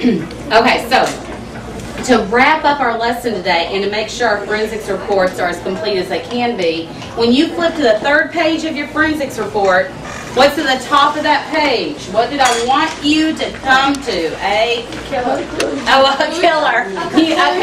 Okay, so to wrap up our lesson today and to make sure our forensics reports are as complete as they can be, when you flip to the third page of your forensics report, what's at the top of that page? What did I want you to come to? A killer. Oh, a killer. A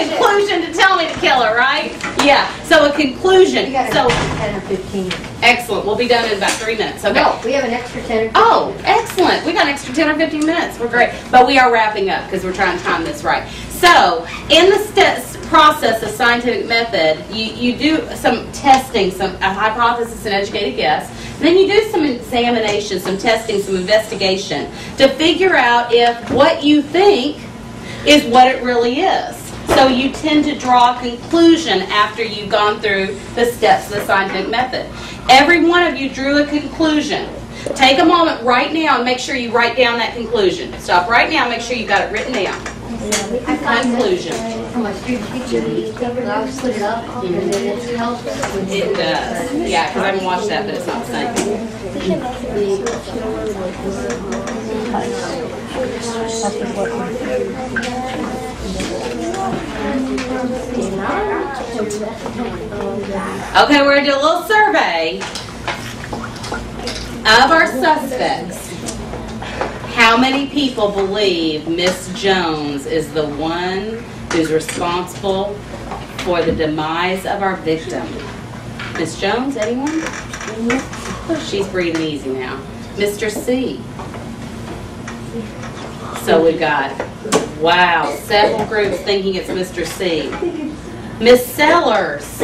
conclusion to tell me to kill her, right? Yeah. So a conclusion. So 10 or 15. Excellent. We'll be done in about 3 minutes. Okay. No, we have an extra 10 or 15. Oh, excellent. We got an extra 10 or 15 minutes. We're great. But we are wrapping up because we're trying to time this right. So, in the process of scientific method, you do some testing, a hypothesis and educated guess. Then you do some examination, some testing, some investigation to figure out if what you think is what it really is. So you tend to draw a conclusion after you've gone through the steps of the scientific method. Every one of you drew a conclusion. Take a moment right now and make sure you write down that conclusion. Stop right now and make sure you got it written down. Conclusion. From my student teacher, I was put it up, and then it helps. It does. Yeah, because I haven't watched that, but it's not the same. Okay, we're going to do a little survey of our suspects. How many people believe Miss Jones is the one who's responsible for the demise of our victim? Miss Jones, anyone? She's breathing easy now. Mr. C. So we've got, wow, several groups thinking it's Mr. C. Miss Sellers.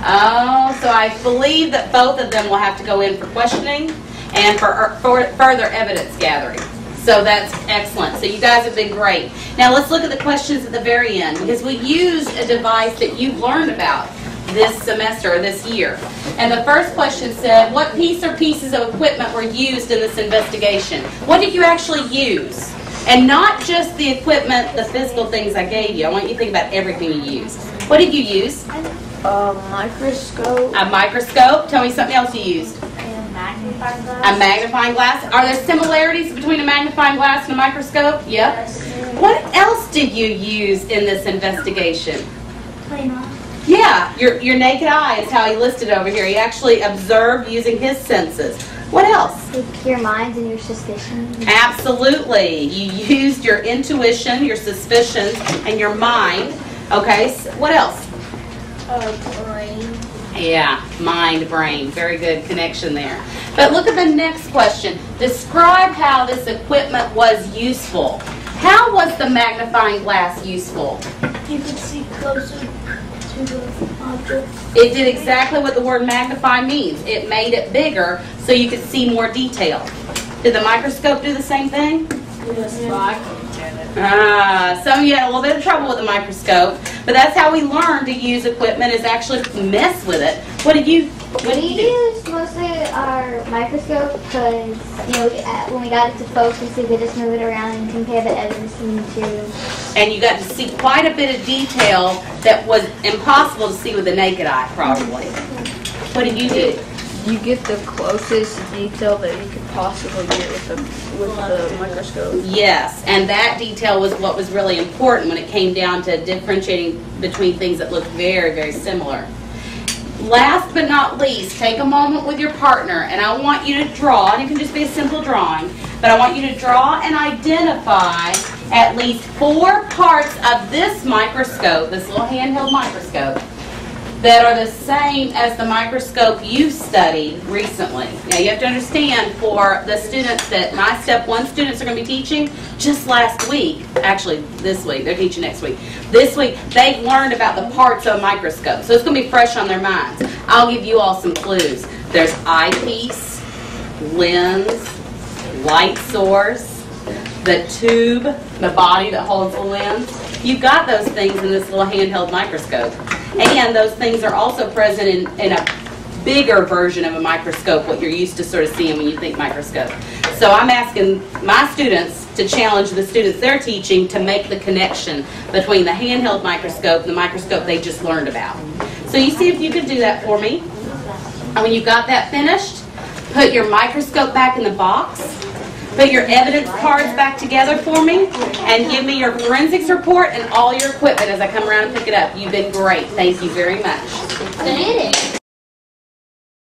Oh, so I believe that both of them will have to go in for questioning and for further evidence gathering. So that's excellent. So you guys have been great. Now let's look at the questions at the very end, because we used a device that you've learned about this semester or this year. And the first question said, what piece or pieces of equipment were used in this investigation? What did you actually use? And not just the equipment, the physical things I gave you. I want you to think about everything you used. What did you use? A microscope. A microscope. Tell me something else you used. Magnifying glass. A magnifying glass. Are there similarities between a magnifying glass and a microscope? Yep. Yes. What else did you use in this investigation? Plain eye. Yeah, your naked eye is how he listed over here. He actually observed using his senses. What else? Like your minds and your suspicions. Absolutely. You used your intuition, your suspicions, and your mind. Okay, so what else? Brain. Yeah, mind, brain. Very good connection there. But look at the next question. Describe how this equipment was useful. How was the magnifying glass useful? You could see closer to the object. It did exactly what the word magnify means. It made it bigger so you could see more detail. Did the microscope do the same thing? Some of you had a little bit of trouble with the microscope, but that's how we learn to use equipment, is actually mess with it. What did you do? We used mostly our microscope because, when we got it to focus, we could just move it around and compare the evidence to the material. And you got to see quite a bit of detail that was impossible to see with the naked eye, probably. What did you do? You get the closest detail that you could possibly get with the microscope. Yes, and that detail was what was really important when it came down to differentiating between things that looked very, very similar. Last but not least, take a moment with your partner, and I want you to draw, and it can just be a simple drawing, but I want you to draw and identify at least 4 parts of this microscope, this little handheld microscope, that are the same as the microscope you studied recently. Now you have to understand, for the students that my Step 1 students are going to be teaching, just last week, actually this week, they're teaching next week, this week they learned about the parts of a microscope. So it's going to be fresh on their minds. I'll give you all some clues. There's eyepiece, lens, light source, the tube, the body that holds the lens. You've got those things in this little handheld microscope. And those things are also present in a bigger version of a microscope, what you're used to sort of seeing when you think microscope. So I'm asking my students to challenge the students they're teaching to make the connection between the handheld microscope and the microscope they just learned about. So you see if you could do that for me. And when you got that finished, put your microscope back in the box. put your evidence cards back together for me, and give me your forensics report and all your equipment as I come around and pick it up. You've been great. Thank you very much. I did it.